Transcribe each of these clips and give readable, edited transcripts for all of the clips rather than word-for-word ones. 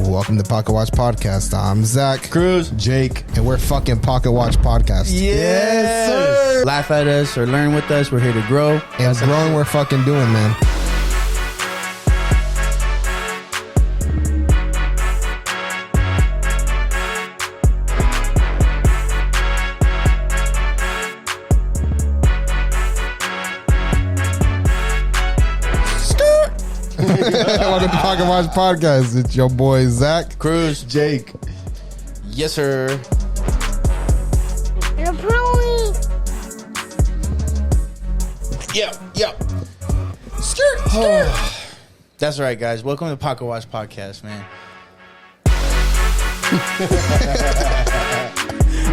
Welcome to Pocket Watch Podcast. I'm Zach. Cruz. Jake. And we're fucking Pocket Watch Podcast. Yes, sir. Laugh at us or learn with us. We're here to grow. And growing, we're fucking doing, man. Welcome to Pocket Watch Podcast. It's your boy Zach, Cruz, Jake. Yes, sir. Yep. Skirt. That's right, guys. Welcome to Pocket Watch Podcast, man. I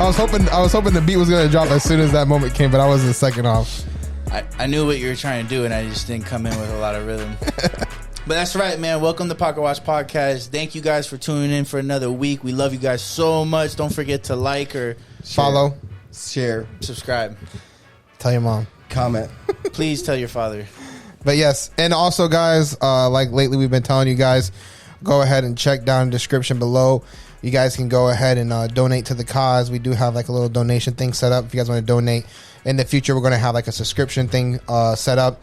was hoping the beat was gonna drop as soon as that moment came, but I wasn't a second off. I knew what you were trying to do, and I just didn't come in with a lot of rhythm. But that's right, man. Welcome to Pocket Watch Podcast. Thank you guys for tuning in for another week. We love you guys so much. Don't forget to like or Follow, share, subscribe. tell your mom, comment. Please tell your father. But yes, and also guys, like lately we've been telling you guys, go ahead and check down the description below. You guys can go ahead and donate to the cause. We do have like a little donation thing set up. If you guys want to donate in the future, we're going to have like a subscription thing set up.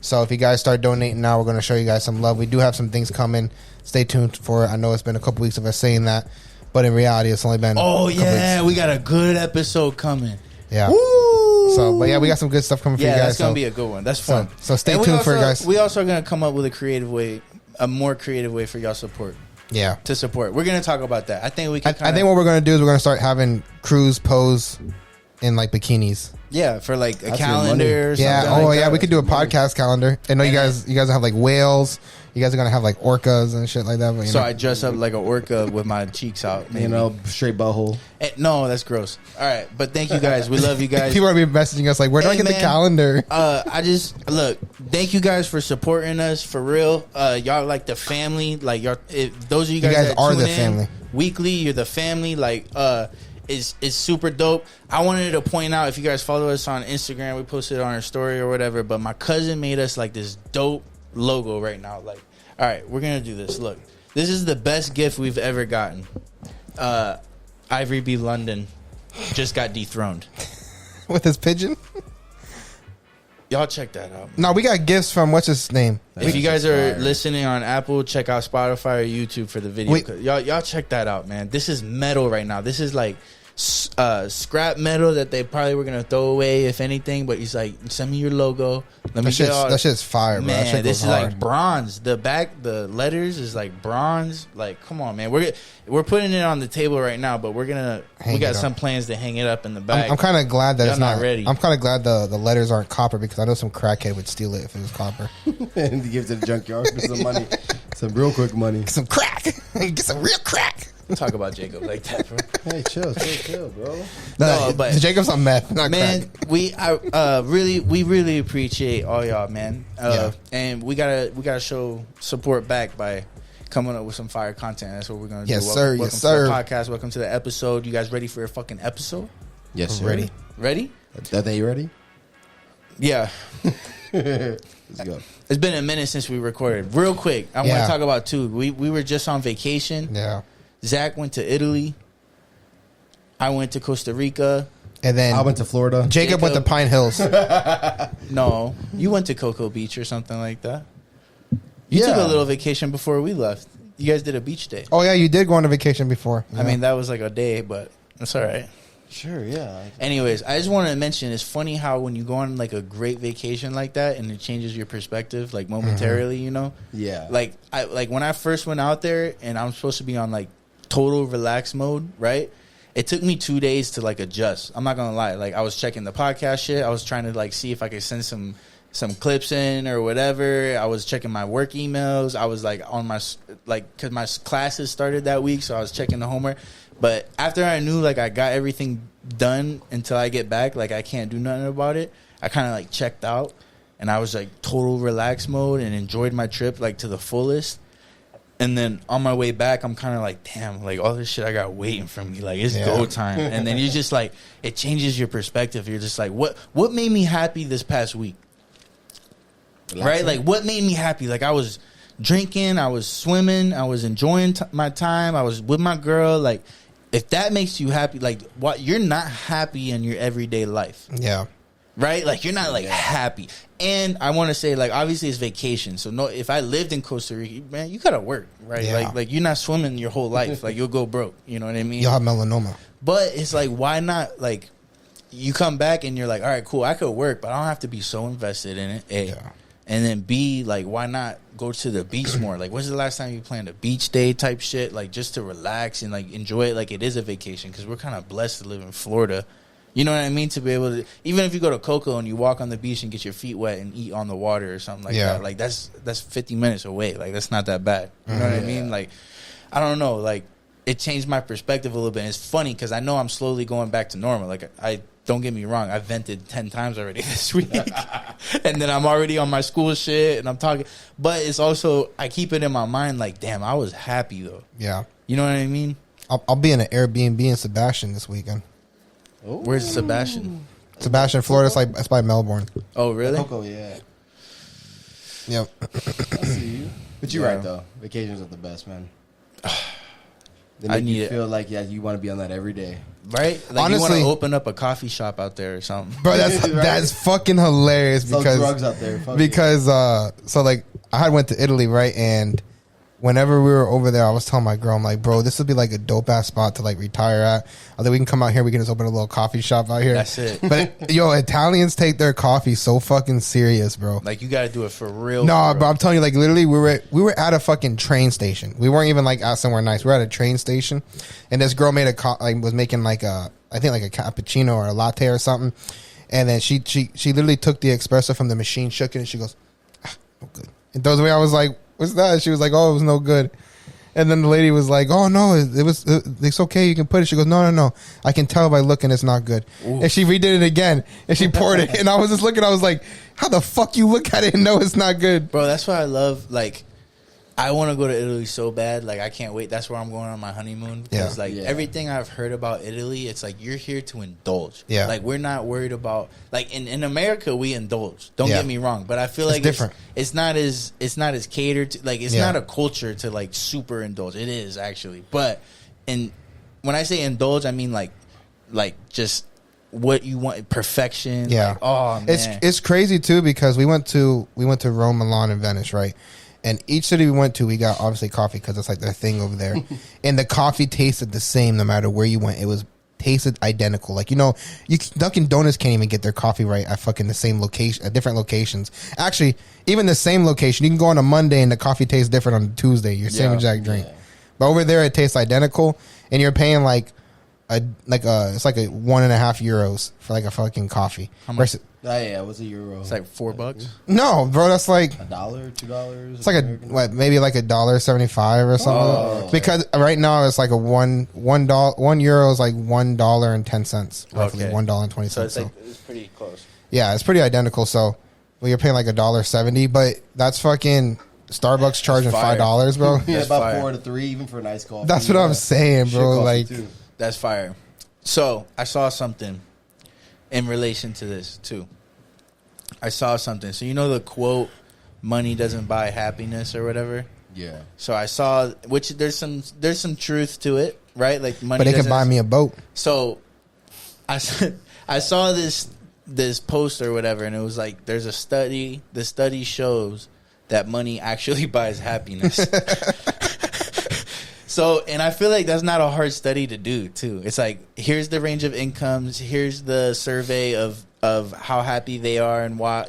So if you guys start donating now, we're going to show you guys some love. We do have some things coming. Stay tuned for it. I know it's been a couple weeks of us saying that, but in reality, it's only been Oh, a couple yeah. weeks. We got a good episode coming. Yeah. Woo! So, but yeah, we got some good stuff coming for you guys. Yeah, that's going to be a good one. That's fun. So stay And tuned for it, guys. We also are going to come up with a more creative way for y'all support. Yeah. To support. We're going to talk about that. I think we can I think what we're going to do is we're going to start having crews pose in like bikinis. Yeah, for like a That's calendar or something. Yeah. like Oh, that. yeah. We could do a podcast calendar. I know you guys have like whales. You guys are gonna have like orcas and shit like that. But, So I dress up like an orca with my cheeks out. Maybe. You know, straight butthole. No, that's gross. All right, but thank you guys. We love you guys. people are gonna be messaging us like, where do I get the calendar? Thank you guys for supporting us for real. Y'all like the family. Like y'all, those of you guys that are tune the in family. Weekly. You're the family. Like is super dope. I wanted to point out, if you guys follow us on Instagram, we posted it on our story or whatever. But my cousin made us like this dope logo right now. Like, all right, we're gonna do this. Look, this is the best gift we've ever gotten. Ivory B. London just got dethroned. With his pigeon? Y'all check that out. No, we got gifts from what's his name? If you guys are listening on Apple, check out Spotify or YouTube for the video. Y'all check that out, man. This is metal right now. This is like scrap metal that they probably were gonna throw away if anything. But he's like, send me your logo. Let me get all that shit's fire, bro. man. That shit This goes is hard. like bronze. The letters is like bronze. Like, come on, man. We're putting it on the table right now, but we got some plans to hang it up in the back. I'm kind of glad that Y'all it's not ready. I'm kind of glad the letters aren't copper, because I know some crackhead would steal it if it was copper. And he gives it to the junkyard for some money. Some real quick money. Some crack. Get some real crack. Talk about Jacob like that, bro. Hey, chill, bro. No, but Jacob's on meth, not man, crack. we really appreciate all y'all, man. And we gotta show support back by coming up with some fire content. That's what we're gonna do. Yes, sir. Welcome Yes, sir. to the podcast. Welcome to the episode. You guys ready for a fucking episode? Yes, sir. Ready? Ready? Are they ready? Yeah. Let's go. It's been a minute since we recorded. Real quick, I want to talk about two. We were just on vacation. Yeah. Zach went to Italy. I went to Costa Rica. And then I went to Florida. Jacob went to Pine Hills. No, you went to Cocoa Beach or something like that. You took a little vacation before we left. You guys did a beach day. Oh yeah, you did go on a vacation before. I mean, that was like a day, but that's all right. Sure, yeah. Anyways, I just wanted to mention, it's funny how when you go on like a great vacation like that and it changes your perspective like momentarily, you know? Yeah. Like when I first went out there and I'm supposed to be on like total relax mode, right? It took me 2 days to like adjust. I'm not gonna lie. Like I was checking the podcast shit. I was trying to like see if I could send some clips in or whatever. I was checking my work emails. I was like on my because my classes started that week, so I was checking the homework. But after I knew like I got everything done until I get back, like I can't do nothing about it, I kind of like checked out and I was like total relax mode and enjoyed my trip like to the fullest. And then on my way back, I'm kind of like, damn, like all this shit I got waiting for me, like it's go time. And then you're just like, it changes your perspective. You're just like, what made me happy this past week? Relaxing. Right? Like what made me happy? Like I was drinking, I was swimming, I was enjoying my time, I was with my girl. Like, if that makes you happy, like, what, you're not happy in your everyday life. Yeah. Right? Like, you're not, like, happy. And I want to say, like, obviously it's vacation. So, no, if I lived in Costa Rica, man, you got to work, right? Yeah. Like, you're not swimming your whole life. Like, you'll go broke. You know what I mean? You'll have melanoma. But it's like, why not, like, you come back and you're like, all right, cool, I could work, but I don't have to be so invested in it, A. Yeah. And then B, like, why not go to the beach more? Like, when's the last time you planned a beach day type shit? Like, just to relax and, like, enjoy it like it is a vacation. Because we're kind of blessed to live in Florida. You know what I mean? To be able to, even if you go to Coco and you walk on the beach and get your feet wet and eat on the water or something like that, like, that's 50 minutes away. Like, that's not that bad. You know what I mean? Like, I don't know. Like, it changed my perspective a little bit. And it's funny because I know I'm slowly going back to normal. Like, I don't get me wrong, I vented 10 times already this week. And then I'm already on my school shit and I'm talking. But it's also, I keep it in my mind like, damn, I was happy though. Yeah. You know what I mean? I'll be in an Airbnb in Sebastian this weekend. Ooh. Where's Sebastian? Sebastian, Florida. It's by Melbourne. Oh, really? Coco, yeah. Yep. I see you. But you're right, though. Vacations are the best, man. They I make need you it. feel like, yeah, you want to be on that every day. Right? Like, Honestly, you want to open up a coffee shop out there or something. Bro, that's fucking hilarious Sell because drugs out there. Fuck because so like I had went to Italy, right? And whenever we were over there, I was telling my girl, I'm like, bro, this would be like a dope ass spot to like retire at. I think we can come out here, we can just open a little coffee shop out here. That's it. But yo, Italians take their coffee so fucking serious, bro. Like, you got to do it for real. No, for bro, real. I'm telling you, like literally, we were at a fucking train station. We weren't even like out somewhere nice. We were at a train station, and this girl made was making like I think like a cappuccino or a latte or something, and then she literally took the espresso from the machine, shook it, and she goes, no good. And throws away. I was like, what's that? She was like, oh, it was no good. And then the lady was like, oh no, it's okay, you can put it. She goes, no, I can tell by looking it's not good. Ooh. And she redid it again, and she poured it, and I was just looking, I was like, how the fuck you look at it and know it's not good? Bro, that's why I love, like, I want to go to Italy so bad. Like, I can't wait. That's where I'm going on my honeymoon. Because, everything I've heard about Italy, it's like you're here to indulge. Yeah. Like, we're not worried about... Like, in America, we indulge. Don't get me wrong. But I feel like different. It's not as catered to... Like, it's not a culture to, like, super indulge. It is, actually. But when I say indulge, I mean, like just what you want, perfection. Yeah. Like, oh, man. It's crazy, too, because we went to Rome, Milan, and Venice, right? And each city we went to, we got obviously coffee because it's like their thing over there. And the coffee tasted the same no matter where you went. It was tasted identical. Like, Dunkin' Donuts can't even get their coffee right at fucking the same location, at different locations. Actually, even the same location, you can go on a Monday and the coffee tastes different on a Tuesday. Your same exact drink. Yeah. But over there, it tastes identical, and you're paying it's like €1.5 euros for like a fucking coffee. How much? What's a euro? It's like $4. No, bro, that's like $1, $2. It's like maybe like $1.75 or something. Oh, okay. Because right now it's like a €1 is like $1.10 roughly, $1.20. So it's pretty close. Yeah, it's pretty identical. So you're paying like $1.70, but that's fucking Starbucks charging $5, bro. Yeah, about 4 to 3, even for a nice coffee. That's what I'm saying, bro. Like, that's fire. So I saw something in relation to this too. I saw something. So the quote, "Money doesn't buy happiness" or whatever. Yeah. So I saw, which there's some truth to it, right? Like, money. But it can buy me a boat. So I saw this post or whatever, and it was like, there's a study. The study shows that money actually buys happiness. So, and I feel like that's not a hard study to do, too. It's like, here's the range of incomes, here's the survey of how happy they are and why,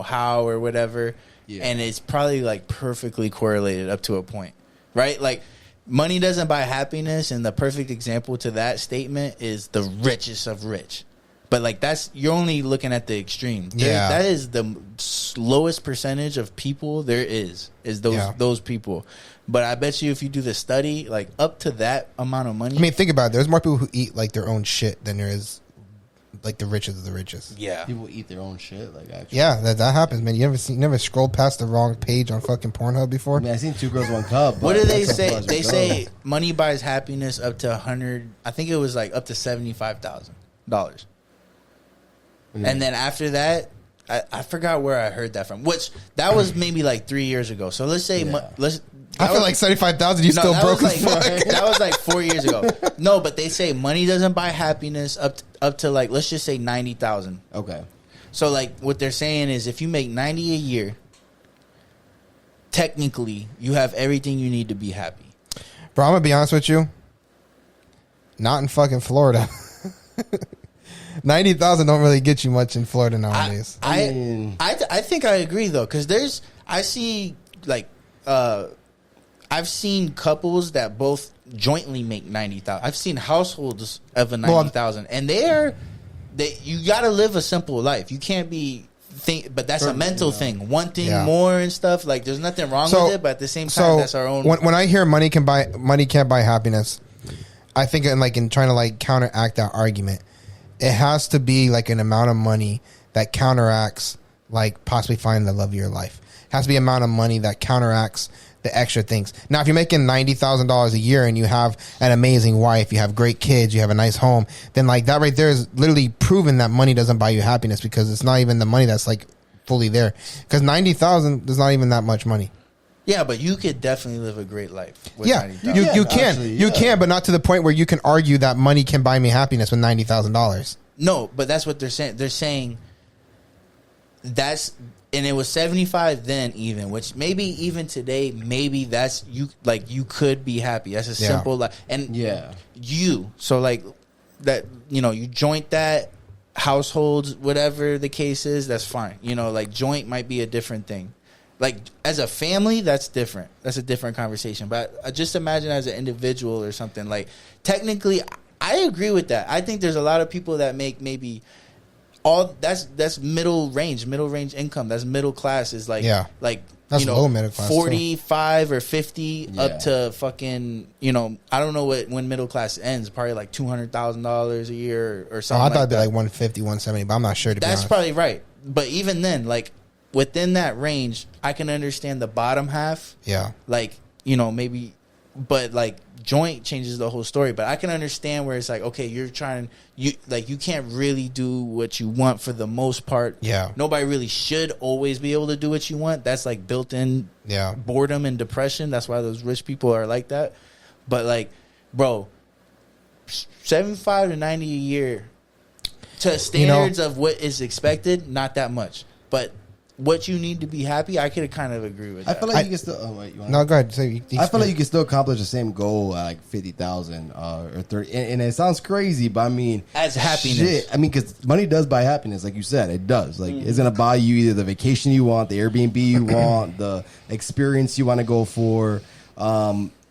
how or whatever. Yeah. And it's probably like perfectly correlated up to a point, right? Like, money doesn't buy happiness, and the perfect example to that statement is the richest of rich. But like, you're only looking at the extreme. That is the lowest percentage of people there is those people. But I bet you if you do the study, like, up to that amount of money. I mean, think about it. There's more people who eat like their own shit than there is like the richest of the richest. Yeah. People eat their own shit. Like, actually. Yeah, that happens, man. You never scrolled past the wrong page on fucking Pornhub before? I mean, I seen 2 Girls, 1 Cup. What do they say? They say money buys happiness up to 100. I think it was like up to $75,000. And then after that, I forgot where I heard that from. Which that was maybe like 3 years ago. So let's say I feel like 75,000. You still broke as fuck. That was like 4 years ago. No, but they say money doesn't buy happiness up to like, let's just say 90,000. Okay. So like what they're saying is if you make 90 a year, technically you have everything you need to be happy. Bro, I'm gonna be honest with you. Not in fucking Florida. 90,000 don't really get you much in Florida nowadays. I think I agree though, because I see like I've seen couples that both jointly make 90,000. I've seen households of a 90,000, and you got to live a simple life. You can't be but that's a mental thing. Wanting more and stuff. Like there's nothing wrong with it, but at the same time, that's our own. When I hear money can't buy happiness, I think in trying to like counteract that argument, it has to be like an amount of money that counteracts like possibly finding the love of your life. It has to be an amount of money that counteracts the extra things. Now, if you're making $90,000 a year and you have an amazing wife, you have great kids, you have a nice home, then like that right there is literally proven that money doesn't buy you happiness, because it's not even the money that's like fully there. Because 90,000 is not even that much money. Yeah, but you could definitely live a great life with yeah, 90,000. You can. Actually, you can, but not to the point where you can argue that money can buy me happiness with $90,000. No, but that's what they're saying. They're saying and it was 75 then even, which maybe even today, maybe that's you could be happy. That's a simple life. And so like that, you joint that, households, whatever the case is, that's fine. Like joint might be a different thing. Like as a family, that's different. That's a different conversation. But just imagine as an individual or something. Like technically, I agree with that. I think there's a lot of people that make maybe that's middle range income. That's middle class. Is like that's low middle class, 45 too. Or 50 up to fucking I don't know when middle class ends. Probably like $200,000 a year or something. I thought it'd be like 150, 170, but I'm not sure. That's probably right. But even then, like within that range, I can understand the bottom half. Yeah, like maybe, but like joint changes the whole story. But I can understand where it's like, okay, you can't really do what you want for the most part. Yeah, nobody really should always be able to do what you want. That's like built in boredom and depression. That's why those rich people are like that. But like, bro, 75 to 90 a year to standards of what is expected, not that much. But what you need to be happy, I could kind of agree with that. I feel like you can still. Oh wait, you want? No, go ahead. I feel like you can still accomplish the same goal at like 50,000 or 30. And it sounds crazy, but I mean, as happiness. Shit, I mean, because money does buy happiness, like you said, it does. Like it's gonna buy you either the vacation you want, the Airbnb you want, the experience you want to go for.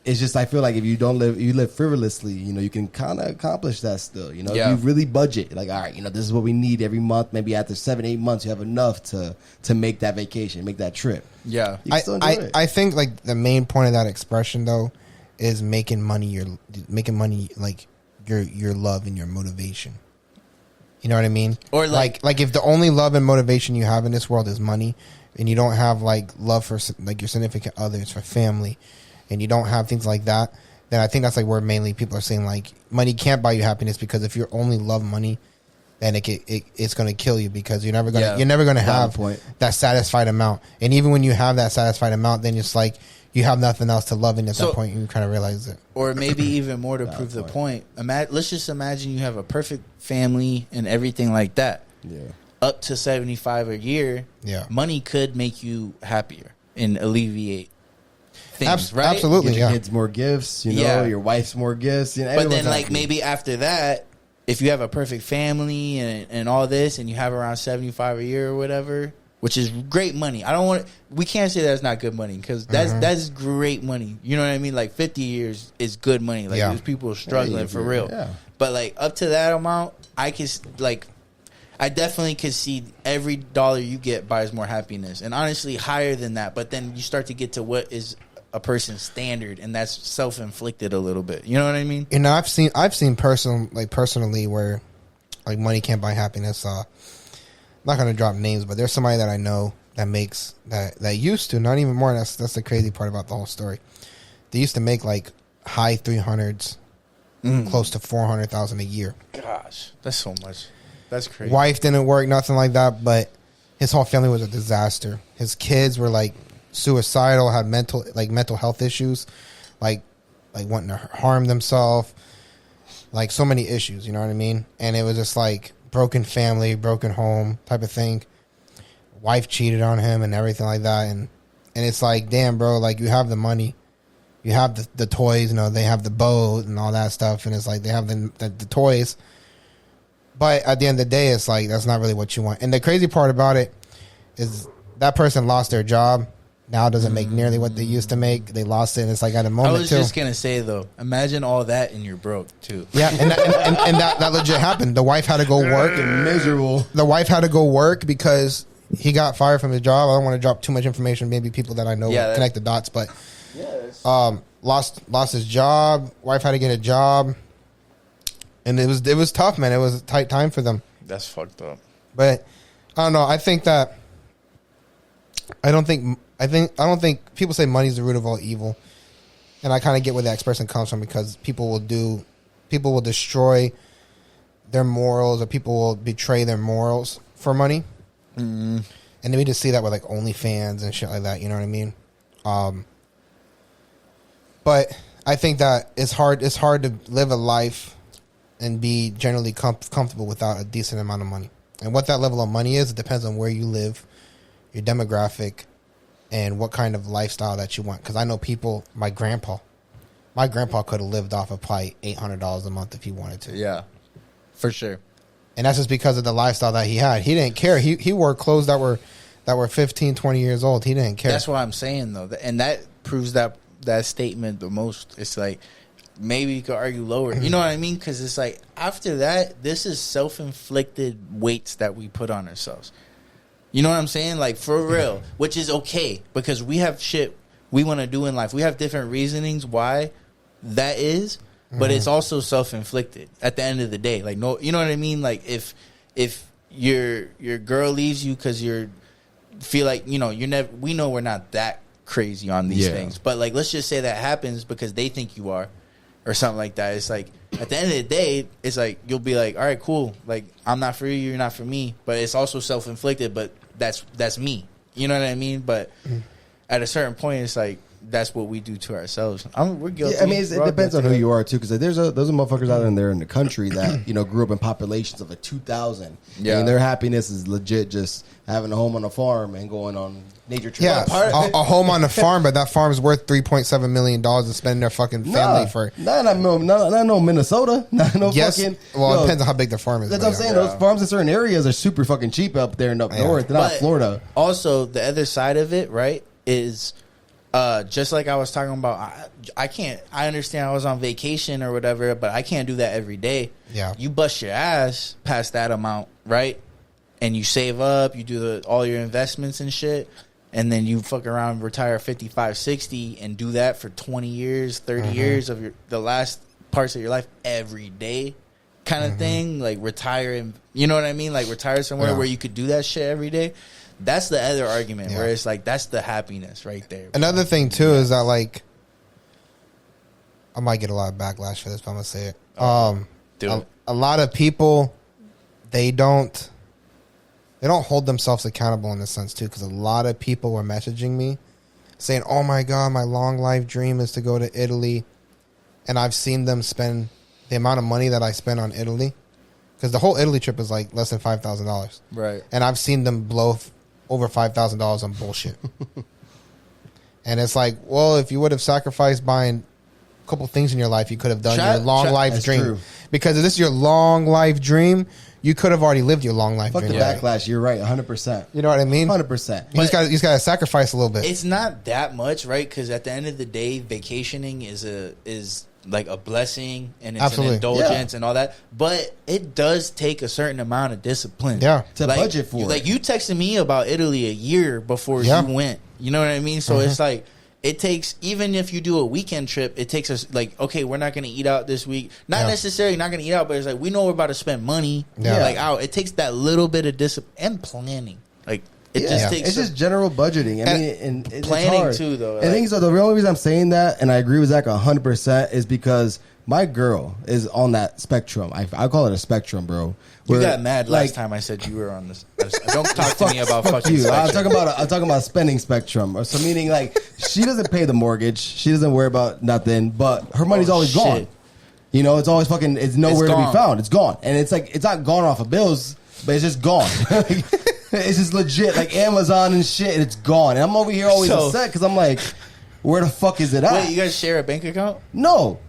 It's just I feel like if you live frivolously, you can kind of accomplish that still. If you really budget, like all right, this is what we need every month. Maybe after 7-8 months, you have enough to make that vacation, make that trip. Yeah, I think like the main point of that expression though is making money like your love and your motivation. You know what I mean? Or like if the only love and motivation you have in this world is money, and you don't have like love for like your significant others, for family, and you don't have things like that, then I think that's like where mainly people are saying like money can't buy you happiness, because if you only love money, then it's going to kill you, because you're never going to have that satisfied amount. And even when you have that satisfied amount, then it's like you have nothing else to love in at that point, and you kind of realize it. Or maybe even more to prove the point. Let's just imagine you have a perfect family and everything like that. Yeah. Up to 75 a year, money could make you happier and alleviate things, right? Absolutely, your kids more gifts, your wife's more gifts. But then, like maybe after that, if you have a perfect family and all this, and you have around 75 a year or whatever, which is great money. We can't say that's not good money, because that's great money. You know what I mean? Like 50 years is good money. Like there's people struggling for real. Yeah. But like up to that amount, I definitely could see every dollar you get buys more happiness, and honestly higher than that. But then you start to get to what is a person's standard, and that's self-inflicted a little bit. You know what I mean? And I've seen personally where like money can't buy happiness. I'm not gonna drop names, but there's somebody that I know that makes that used to, not even more. That's the crazy part about the whole story. They used to make like high 300s, close to 400,000 a year. Gosh, that's so much. That's crazy. Wife didn't work, nothing like that, but his whole family was a disaster. His kids were like suicidal, had mental health issues, like wanting to harm themselves, like so many issues, you know what I mean? And it was just like broken family, broken home type of thing. Wife cheated on him and everything like that, and it's like, damn, bro, like you have the money, you have the toys, you know, they have the boat and all that stuff, and it's like they have the toys, but at the end of the day, it's like that's not really what you want. And the crazy part about it is that person lost their job. Now doesn't make nearly what they used to make. They lost it, and it's like at a moment. I was just gonna say though, imagine all that and you're broke too. Yeah, and that legit happened. The wife had to go work. Miserable. The wife had to go work because he got fired from his job. I don't want to drop too much information. Maybe people that I know connect the dots, but lost his job. Wife had to get a job, and it was tough, man. It was a tight time for them. That's fucked up. But I don't know. I don't think people say money is the root of all evil, and I kind of get where the expression comes from, because people will destroy their morals, or people will betray their morals for money. And then we just see that with like OnlyFans and shit like that. You know what I mean? But I think that it's hard to live a life and be generally comfortable without a decent amount of money. And what that level of money is, it depends on where you live, your demographic, and what kind of lifestyle that you want. Because I know people, my grandpa could have lived off of probably $800 a month if he wanted to. Yeah, for sure. And that's just because of the lifestyle that he had. He didn't care. He wore clothes that were 15, 20 years old. He didn't care. That's what I'm saying though, and that proves that statement the most. It's like, maybe you could argue lower. You know what I mean? Because it's like, after that, this is self-inflicted weights that we put on ourselves. You know what I'm saying? Like, for real. Which is okay, because we have shit we want to do in life. We have different reasonings why that is, but it's also self-inflicted at the end of the day. Like, no, you know what I mean? Like, if your girl leaves you because you feel like, you know, we know we're not that crazy on these things, but like, let's just say that happens because they think you are, or something like that. It's like, at the end of the day, it's like, you'll be like, all right, cool, like, I'm not for you, you're not for me, but it's also self-inflicted, but that's me, you know what I mean? But at a certain point, it's like, that's what we do to ourselves. We're guilty. Yeah, I mean, it depends on who you are too, because there's motherfuckers out there in the country that, you know, grew up in populations of 2,000. Yeah, and their happiness is legit just having a home on a farm and going on nature trips. Yeah, a home on a farm, but that farm's worth $3.7 million and spending their fucking family for. Not no Minnesota. Not no fucking. Well, it depends on how big the farm is. That's what I'm saying. Those farms in certain areas are super fucking cheap up there and up north. They're not Florida. Also, the other side of it, right, is. Just like I was talking about, I understand I was on vacation or whatever, but I can't do that every day. Yeah. You bust your ass past that amount, right? And you save up, you do all your investments and shit, and then you fuck around, retire 55, 60, and do that for 20 years, 30 years of the last parts of your life every day kind of thing. Like, retire, and you know what I mean? Like, retire somewhere where you could do that shit every day. That's the other argument where it's like, that's the happiness right there. Another thing too is that, like, I might get a lot of backlash for this, but I'm gonna say it. A lot of people, they don't hold themselves accountable in this sense too, because a lot of people were messaging me saying, "Oh my god, my long life dream is to go to Italy," and I've seen them spend the amount of money that I spent on Italy, because the whole Italy trip is like less than $5,000, right? And I've seen them blow over $5,000 on bullshit. And it's like, well, if you would have sacrificed buying a couple things in your life, you could have done your long life dream. True. Because if this is your long life dream, you could have already lived your long life dream. Fuck the backlash. You're right, 100%. You know what I mean? 100%. You just got to sacrifice a little bit. It's not that much, right? Because at the end of the day, vacationing is like a blessing, and it's an indulgence and all that, but it does take a certain amount of discipline to budget for it. Like, you texted me about Italy a year before you went, you know what I mean? So it's like, it takes, even if you do a weekend trip, it takes us, like, okay, we're not going to eat out this week, not necessarily not going to eat out, but it's like, we know we're about to spend money like out. It takes that little bit of discipline and planning, like It just takes it's just general budgeting. I mean, and it's planning hard. too, though. And the thing is, though, the only reason I'm saying that, and I agree with Zach 100%, is because my girl is on that spectrum. I call it a spectrum, bro. You got mad last time I said you were on this. Don't talk to me about fucking you. spectrum. I'm talking about spending spectrum. Or so meaning like she doesn't pay the mortgage, she doesn't worry about nothing, but her money's always gone. You know, it's always fucking. It's nowhere to be found. It's gone, and it's like it's not gone off of bills, but it's just gone. It's just legit, like Amazon and shit, and it's gone. And I'm over here always upset because I'm like, where the fuck is it at? Wait, you guys share a bank account? No,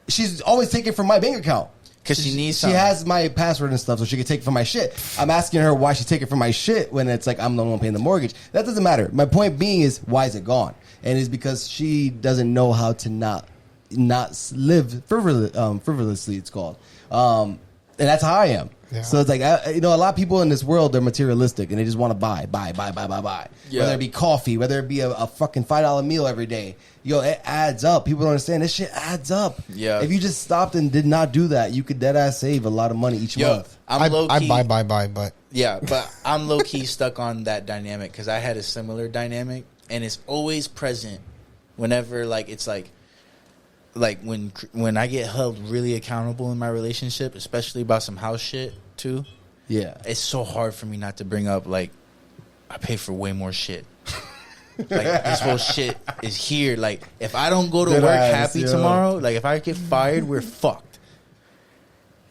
she's always taking from my bank account. Because she needs She something. has my password and stuff, so she can take it from my shit. I'm asking her why she's taking from my shit when it's like I'm the one paying the mortgage. That doesn't matter. My point being is, why is it gone? And it's because she doesn't know how to not live frivolously, it's called. And that's how I am. Yeah. So it's like, a lot of people in this world, they're materialistic and they just want to buy. Yeah. Whether it be coffee, whether it be a fucking $5 meal every day. Yo, it adds up. People don't understand. This shit adds up. Yeah. If you just stopped and did not do that, you could dead-ass save a lot of money each month. I buy, but... Yeah, but I'm low-key stuck on that dynamic because I had a similar dynamic, and it's always present whenever, like, it's like when I get held really accountable in my relationship, especially about some house shit too. Yeah, it's so hard for me not to bring up like I pay for way more shit. Like this whole shit is here. Like if I don't go to work happy tomorrow, like if I get fired, we're fucked.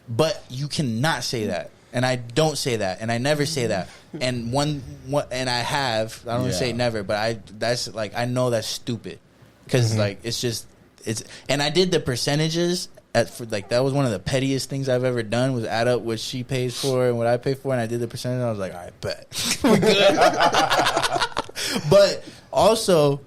But you cannot say that, and I don't say that, and I never say that. And and I don't say never, but I know that's stupid because like it's just. And I did the percentages that was one of the pettiest things I've ever done was add up what she pays for and what I pay for, and I did the percentage. And I was like, all right, bet we're good. But also,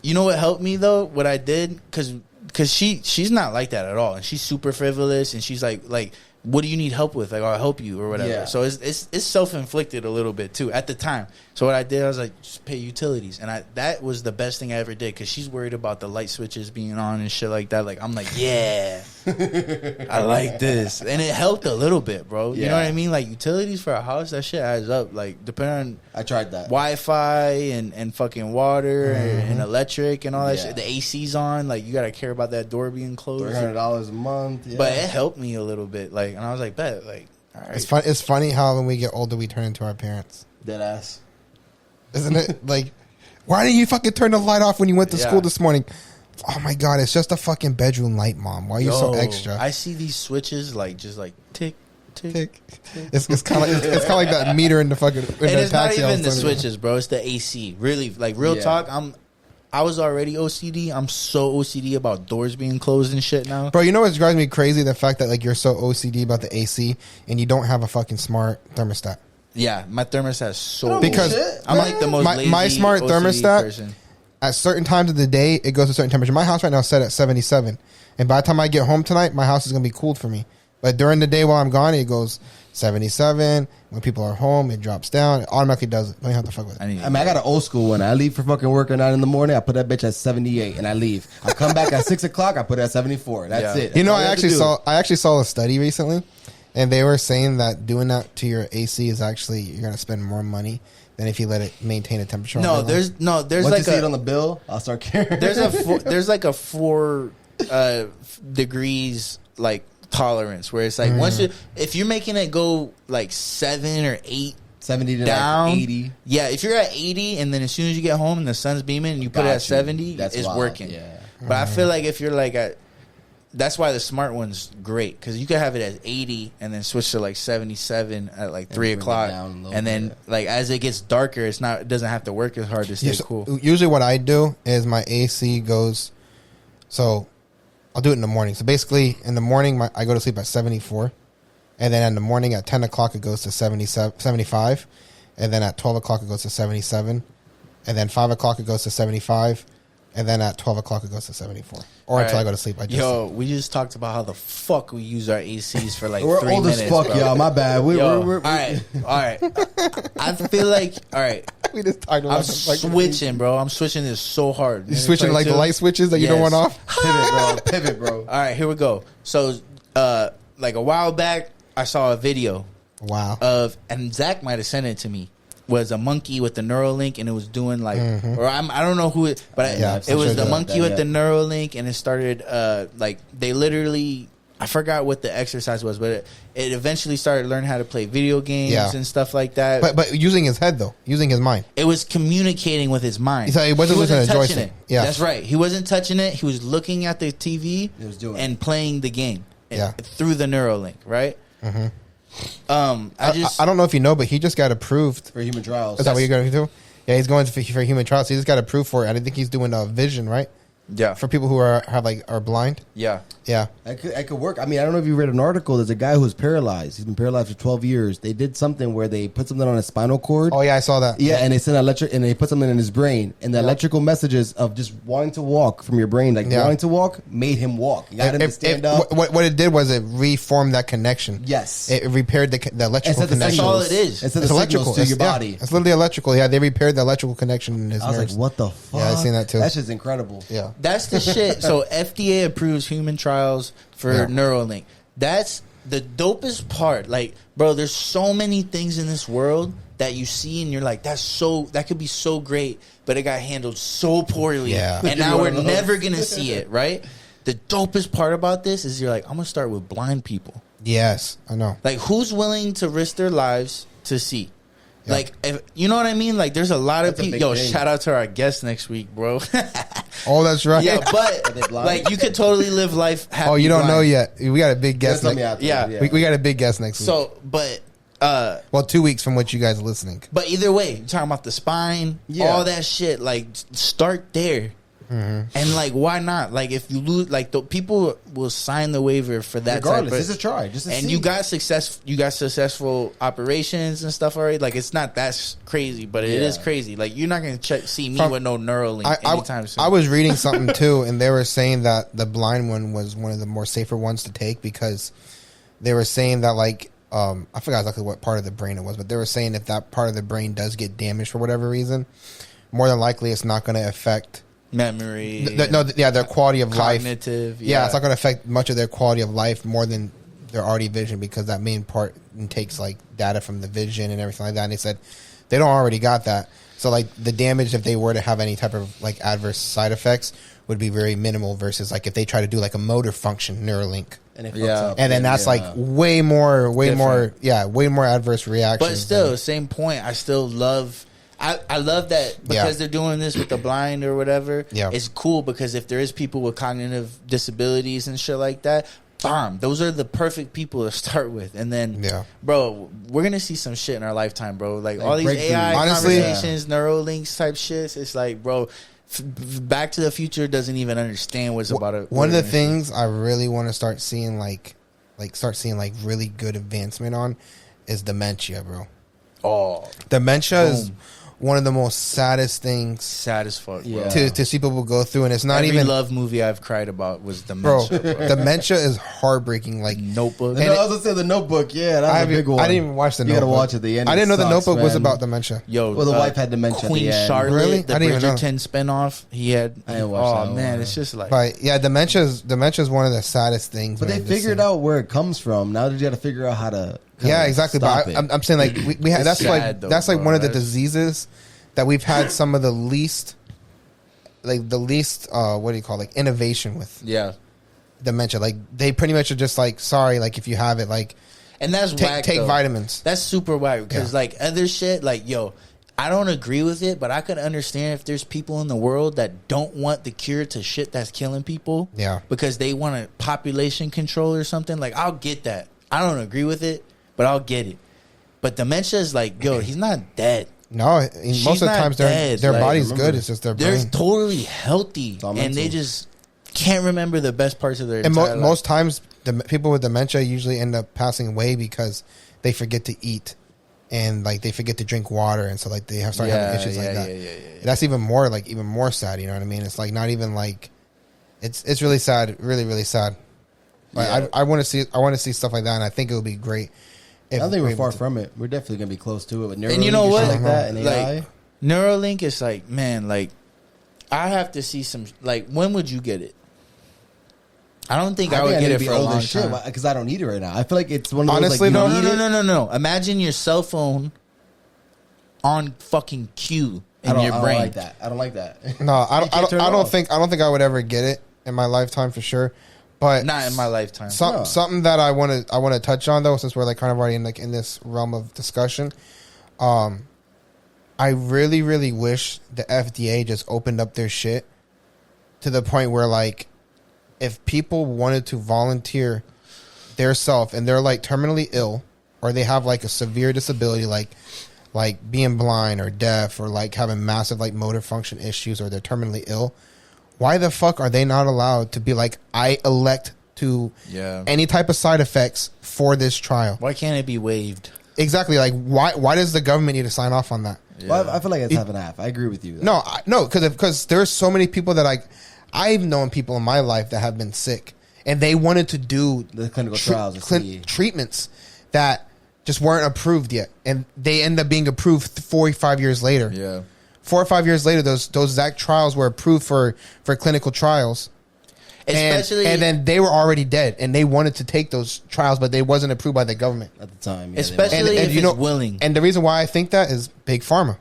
you know what helped me though? What I did because she's not like that at all, and she's super frivolous, and she's like. What do you need help with? Like, I'll help you or whatever. Yeah. So it's self-inflicted a little bit too at the time. So what I did, I was like, just pay utilities. And that was the best thing I ever did because she's worried about the light switches being on and shit like that. Like, I'm like, yeah, I like this. And it helped a little bit, bro. You know what I mean? Like, utilities for a house, that shit adds up. Like, depending on... I tried that. Wi-Fi and fucking water and electric and all that shit. The AC's on. Like, you got to care about that door being closed. $300 a month. Yeah. But it helped me a little bit. Like, and I was like, bet. Like, all right. It's funny how when we get older, we turn into our parents. Dead ass. Isn't it? Like, why didn't you fucking turn the light off when you went to school this morning? Oh my God, it's just a fucking bedroom light, Mom. Why are you so extra? I see these switches just like tick, tick, tick. It's kind of like that meter in the fucking. And it's not even the switches, bro. It's the AC. Really, like real talk. I was already OCD. I'm so OCD about doors being closed and shit now. Bro, you know what's driving me crazy? The fact that like you're so OCD about the AC and you don't have a fucking smart thermostat. Yeah, my thermostat is so because I'm like the most lazy my smart OCD thermostat person. At certain times of the day it goes to a certain temperature. My house right now is set at 77, and by the time I get home tonight, my house is gonna be cooled for me. But during the day while I'm gone, it goes 77. When people are home, it drops down. It automatically does it. Don't even have to fuck with it. I got an old school one. I leave for fucking work at 9 in the morning. I put that bitch at 78 and I leave. I come back at 6 o'clock. I put it at 74. That's it. That's you know, I actually saw a study recently, and they were saying that doing that to your AC is actually you're gonna spend more money than if you let it maintain a temperature. There's once like you see it on the bill, I'll start caring. There's like a 4 degrees like tolerance where it's like if you're making it go like 7 or 8 70 to down, like 80. Yeah, if you're at 80 and then as soon as you get home and the sun's beaming and you put it at 70, it's working. Yeah. But I feel like if you're like that's why the smart one's great because you can have it at 80 and then switch to like 77 at like 3 o'clock, and then like as it gets darker, it doesn't have to work as hard to stay cool. Usually, what I do is my AC goes. So I'll do it in the morning. So basically, in the morning, I go to sleep at 74, and then in the morning at 10 o'clock it goes to 75, and then at 12 o'clock it goes to 77, and then 5 o'clock it goes to 75. And then at 12 o'clock, it goes to 74. Or until I go to sleep. We just talked about how the fuck we use our ACs for like we're 3 minutes. We're old as fuck, y'all. My bad. All right. I feel like, all right. We just talked about I'm switching, bro. I'm switching this so hard. You're switching like the light switches that you don't want off? Pivot, bro. All right, here we go. So, like a while back, I saw a video. Wow. And Zach might have sent it to me. was a monkey with the Neuralink, and it was doing like, or I don't know who it, but it was the monkey with the Neuralink, and it started like they literally, I forgot what the exercise was, but it eventually started learning how to play video games and stuff like that. But using his head though, using his mind. It was communicating with his mind. So he wasn't looking at a touching joystick. it. Yeah, that's right. He wasn't touching it. He was looking at the TV and playing the game. Through the Neuralink, right? I don't know if you know, but he just got approved for human trials. Is that what you're going to do? Yeah, he's going for human trials. He just got approved for it. I think he's doing vision, right? Yeah, for people who are blind. Yeah. I could work. I mean, I don't know if you read an article. There's a guy who's paralyzed. He's been paralyzed for 12 years. They did something where they put something on his spinal cord. Oh yeah, I saw that. Yeah, and they sent and they put something in his brain, and the electrical messages of just wanting to walk from your brain, like wanting to walk, made him walk. You got him to stand up. What it did was it reformed that connection. Yes, it repaired the electrical connection. That's all it is. It's electrical to your body. It's literally electrical. Yeah, they repaired the electrical connection in his nerves. I was like, what the fuck? Yeah, I seen that too. That's just incredible. Yeah, that's the shit. So FDA approves human trials for Neuralink. That's the dopest part. Like, bro, there's so many things in this world that you see and you're like, that could be so great, but it got handled so poorly. Yeah. And now we're never going to see it, right? The dopest part about this is you're like, I'm going to start with blind people. Yes, I know. Like, who's willing to risk their lives to see? Yeah. Like, if, you know what I mean? Like, there's a lot of people. Yo, shout out to our guest next week, bro. Oh, that's right. Yeah, but like, you could totally live life happy. Oh, you don't know yet. We got a big guest. We got a big guest next week. So, but 2 weeks from what you guys are listening. But either way, you're talking about the spine, all that shit. Like, start there. And like, why not? Like, if you lose, like, the people will sign the waiver for that. Regardless, just a try, just to see. You got successful operations and stuff already. Like, it's not that crazy, but it is crazy. Like, you're not gonna see me with no Neuralink anytime soon. I was reading something too, and they were saying that the blind one was one of the more safer ones to take because they were saying that like I forgot exactly what part of the brain it was, but they were saying if that part of the brain does get damaged for whatever reason, more than likely it's not going to affect memory. Their quality of life. Cognitive. Yeah, it's not going to affect much of their quality of life more than their already vision because that main part takes like data from the vision and everything like that. And they said they don't already got that. So like the damage if they were to have any type of like adverse side effects would be very minimal versus like if they try to do like a motor function Neuralink. And it fucks up. And then that's like way more adverse reactions. But still, same point. I still love. I love that because they're doing this with the blind or whatever. Yeah. It's cool because if there is people with cognitive disabilities and shit like that, those are the perfect people to start with. And then, bro, we're going to see some shit in our lifetime, bro. Like all these AI conversations, Neuralinks type shits. It's like, bro, Back to the Future doesn't even understand what's about it. One of the things I really want to start seeing like really good advancement on is dementia, bro. Oh, dementia is one of the most saddest things. Sad as fuck, bro. To see people go through, and it's not Every even love movie I've cried about was dementia. Bro. Dementia is heartbreaking. Like Notebook. I was gonna say the Notebook. Yeah, that's a big one. I didn't even watch the Notebook. You gotta watch it. The end. I didn't know the Notebook was about dementia. Yo, well, the wife had dementia. Queen Charlotte, really? the Bridgerton spinoff. He had. I didn't watch that man, one. it's just like. But yeah, dementia is one of the saddest things. But they figured out where it comes from. Now they got to figure out how to. Yeah, exactly. But I'm saying like we had that's sad, like one of the diseases that we've had some of the least what do you call innovation with. Yeah, dementia. Like they pretty much are just like sorry, like if you have it, like and that's whack, take vitamins. That's super whack because like other shit, like yo, I don't agree with it, but I could understand if there's people in the world that don't want the cure to shit that's killing people. Yeah, because they want a population control or something. Like I'll get that. I don't agree with it, but I'll get it. But dementia is like, yo, he's not dead. No, most of the times their body's good. It's just their brain. They're totally healthy, and they just can't remember the best parts of their entire life. Most times, the people with dementia usually end up passing away because they forget to eat and like they forget to drink water, and so like they start having issues like that. Yeah. That's even more sad. You know what I mean? It's like not even like it's really sad, really really sad. Like I want to see stuff like that, and I think it would be great. I don't think we're far from it. We're definitely gonna be close to it. With and you know what? Like that, and AI. Like, Neuralink is like, man, like I have to see some. Like, when would you get it? I don't think I would get it for a long time because I don't need it right now. I feel like it's one of those. Honestly, like, no. Imagine your cell phone on fucking cue in I your don't brain. like that. I don't like that. No, I can't turn it don't off. think I would ever get it in my lifetime for sure. But Not in my lifetime. No. something that I want to touch on though, since we're like kind of already in this realm of discussion. I really, really wish the FDA just opened up their shit to the point where, like, if people wanted to volunteer their self and they're like terminally ill or they have like a severe disability, like being blind or deaf or like having massive like motor function issues or they're terminally ill, why the fuck are they not allowed to be like, I elect to any type of side effects for this trial? Why can't it be waived? Exactly. Like, why does the government need to sign off on that? Yeah. Well, I feel like it's half and half. I agree with you. No, because there's so many people that I've known people in my life that have been sick and they wanted to do The clinical trials to see. treatments that just weren't approved yet, and they end up being approved 4 or 5 years later. Yeah. 4 or 5 years later, those exact trials were approved for clinical trials. Especially, and then they were already dead, and they wanted to take those trials, but they wasn't approved by the government. At the time, yeah, especially if it's willing. And the reason why I think that is big pharma.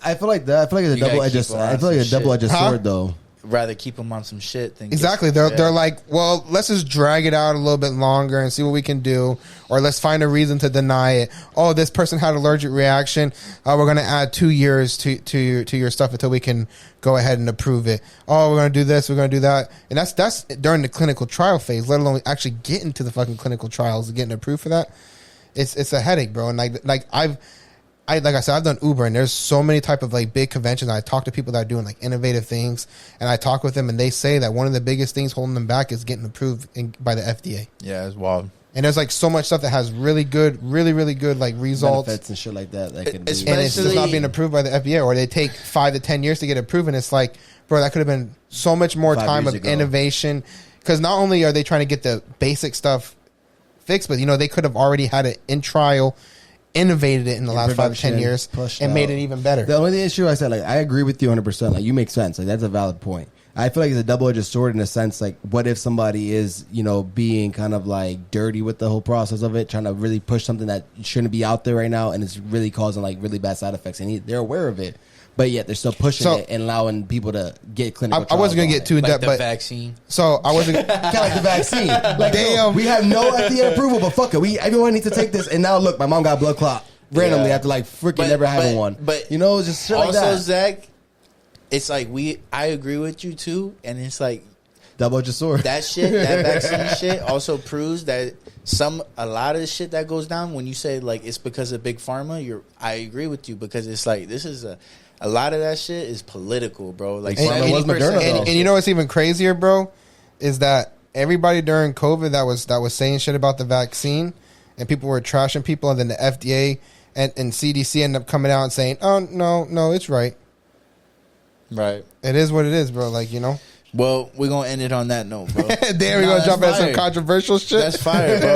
I feel like that. I feel like it's a You gotta double-edged. keep I feel like a some double-edged shit. sword, though. rather keep them on some shit than Exactly. They're like, well, let's just drag it out a little bit longer and see what we can do, or let's find a reason to deny it. Oh, this person had an allergic reaction. We're going to add 2 years to your stuff until we can go ahead and approve it. Oh, we're going to do this. We're going to do that. And that's during the clinical trial phase, let alone actually getting to the fucking clinical trials and getting approved for that. It's a headache, bro. And like I said, I've done Uber, and there's so many type of like big conventions. I talk to people that are doing like innovative things, and I talk with them, and they say that one of the biggest things holding them back is getting approved by the FDA. Yeah, it's wild. And there's like so much stuff that has really good like results, benefits and shit like that. That could be. and it's just not being approved by the FDA, or they take 5 to 10 years to get approved. And it's like, bro, that could have been so much more 5 time years of ago. innovation. Because not only are they trying to get the basic stuff fixed, but they could have already had it in trial, innovated it in the last 5 to 10 years, and made it even better. The only issue I said, like, I agree with you 100%. Like, you make sense. Like, that's a valid point. I feel like it's a double-edged sword in a sense. Like, what if somebody is, being kind of like dirty with the whole process of it, trying to really push something that shouldn't be out there right now, and it's really causing like really bad side effects, and they're aware of it, but yet they're still pushing it and allowing people to get clinical. I wasn't gonna get too in Like depth, the but vaccine. so I wasn't kind of like the vaccine. Like, Damn. we have no FDA approval, but fuck it, everyone needs to take this. And now look, my mom got a blood clot randomly after like freaking never having one. But just shit like also, that. Zach, it's like I agree with you too, and it's like Double-edged sword. that shit, that vaccine shit also proves that a lot of the shit that goes down when you say like it's because of big pharma. I agree with you, because it's like this is a lot of that shit is political, bro. Like And- 70%. Moderna, and you know what's even crazier, bro, is that everybody during COVID that was saying shit about the vaccine, and people were trashing people, and then the FDA and CDC ended up coming out and saying, "Oh no, it's right. Right. It is what it is, bro." Like Well, we're gonna end it on that note, bro. there we Nah, go, jump that's into some fire. controversial shit. That's fire, bro.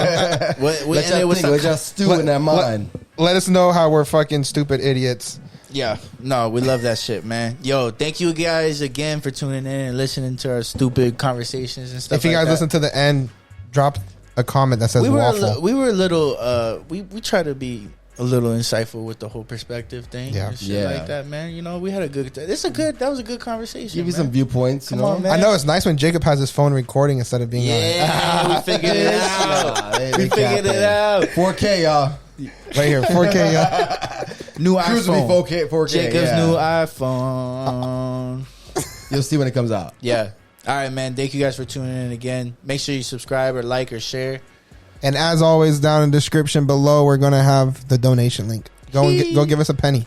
We Let end it y'all with think, some. let y'all stew in that mind. Let us know how we're fucking stupid idiots. Yeah, no, we love that shit, man. Yo, thank you guys again for tuning in and listening to our stupid conversations and stuff. If you like guys that. listen to the end, drop a comment that says we were waffle. we were a little we try to be a little insightful with the whole perspective thing, and shit like that, man. We had a good. That was a good conversation. Give you man. some viewpoints. Come on, man. I know it's nice when Jacob has his phone recording instead of being Yeah, we figured it out. We figured it out. 4K, y'all. right here, 4K. Yeah. New Cruise will iPhone. be 4K. Jacob's yeah. new iPhone. You'll see when it comes out. Yeah. All right, man. Thank you guys for tuning in again. Make sure you subscribe or like or share. And as always, down in the description below, we're gonna have the donation link. Go give us a penny.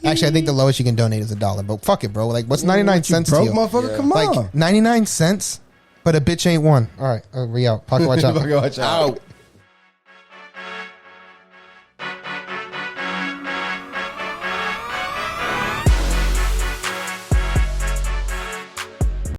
Actually, I think the lowest you can donate is $1. But fuck it, bro. Like, what's 99 cents to Broke you? motherfucker, come on. Like 99 cents, but a bitch ain't one. All right, we out. Pocket watch out. Watch out. Out.